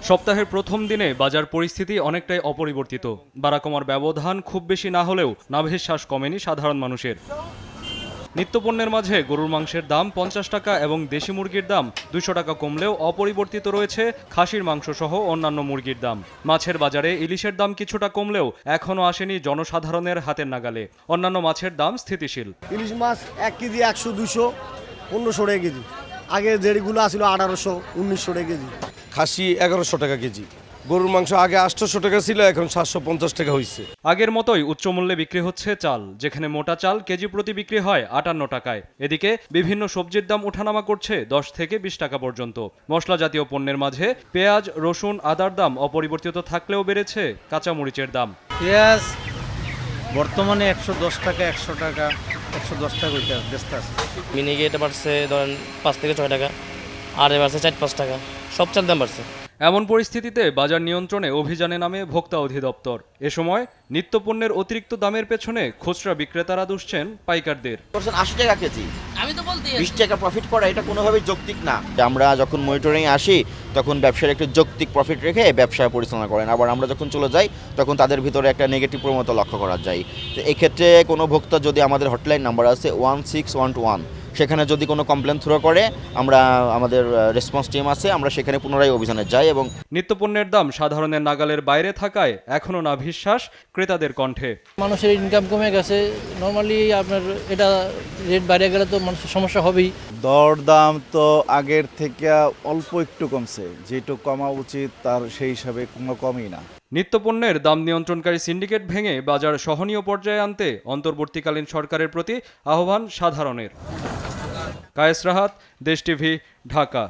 সপ্তাহের প্রথম দিনে বাজার পরিস্থিতি অনেকটাই অপরিবর্তিত। বাড়া কমার ব্যবধান খুব বেশি না হলেও নাভিশ্বাস কমেনি সাধারণ মানুষের। নিত্যপণ্যের মাঝে গরুর মাংসের দাম 50 টাকা এবং দেশি মুরগির দাম 200 টাকা কমলেও অপরিবর্তিত রয়েছে খাসির মাংস সহ অন্যান্য মুরগির দাম। মাছের বাজারে ইলিশের দাম কিছুটা কমলেও এখনও আসেনি জনসাধারণের হাতের নাগালে। অন্যান্য মাছের দাম স্থিতিশীল। ইলিশ মাছ 1 কেজি 100, 200, 1500 টাকা কেজি। আগে যেগুলো আসছিল 1800, 1900 টাকা কেজি। খাসি 1100 টাকা কেজি। গরুর মাংস আগে 800 টাকা ছিল, এখন 750 টাকা হয়েছে। আগের মতোই উচ্চ মূল্যে বিক্রি হচ্ছে চাল, যেখানে মোটা চাল কেজি প্রতি বিক্রি হয় 58 টাকায়। এদিকে বিভিন্ন সবজির দাম ওঠানামা করছে 10 থেকে 20 টাকা পর্যন্ত। মশলা জাতীয় পণ্যের মাঝে পেঁয়াজ, রসুন, আদার দাম অপরিবর্তিত থাকলেও বেড়েছে কাঁচামরিচের দাম। পেঁয়াজ বর্তমানে 110 টাকা, 100 টাকা, 110 টাকা ওইটা বেচতে আছে। মিনিকে এটা বাড়ছে ধরেন 5 থেকে 6 টাকা, আর এ বাড়ছে 4-5 টাকা, সব চাল দাম বাড়ছে। এমন পরিস্থিতিতে বাজার নিয়ন্ত্রণে অভিযানে নামে ভোক্তা অধিদপ্তর। এ সময় নিত্যপণ্যের অতিরিক্ত দামের পেছনে খুচরা বিক্রেতারা দুষছেন পাইকারদের। 80 টাকা কেজি, আমি তো বলতে 20 টাকা প্রফিট করা এটা কোনোভাবেই যৌক্তিক না। আমরা যখন মনিটরিং আসি তখন ব্যবসার একটা যৌক্তিক প্রফিট রেখে ব্যবসা পরিচালনা করেন, আবার আমরা যখন চলে যাই তখন তাদের ভিতরে একটা নেগেটিভ প্রবণতা লক্ষ্য করা যায়। তো এক্ষেত্রে কোনো ভোক্তা যদি আমাদের হটলাইন নাম্বার আছে 16121, সেখানে যদি কোনো কমপ্লেন থ্রো করে আমরা আমাদের রেসপন্স টিম আছে, আমরা সেখানে পুনরায় অভিযানে যাই। এবং নিত্যপণ্যের দাম সাধারণের নাগালের বাইরে থাকায় এখনও নাভিশ্বাস ক্রেতাদের কণ্ঠে। মানুষের ইনকাম কমে গেছে, নর্মালি আপনার এটা রেট বাইরে গেলে তো মানুষের সমস্যা হবেই। দরদাম তো আগের থেকে অল্প একটু কমছে, যেটুকু কমা উচিত তার সেই হিসাবে কোনো কমই না। নিত্যপণ্যের দাম নিয়ন্ত্রণকারী সিন্ডিকেট ভেঙে বাজার সহনীয় পর্যায়ে আনতে অন্তর্বর্তীকালীন সরকারের প্রতি আহ্বান সাধারণের। কায়েস রাহাত, দেশ টিভি, ঢাকা।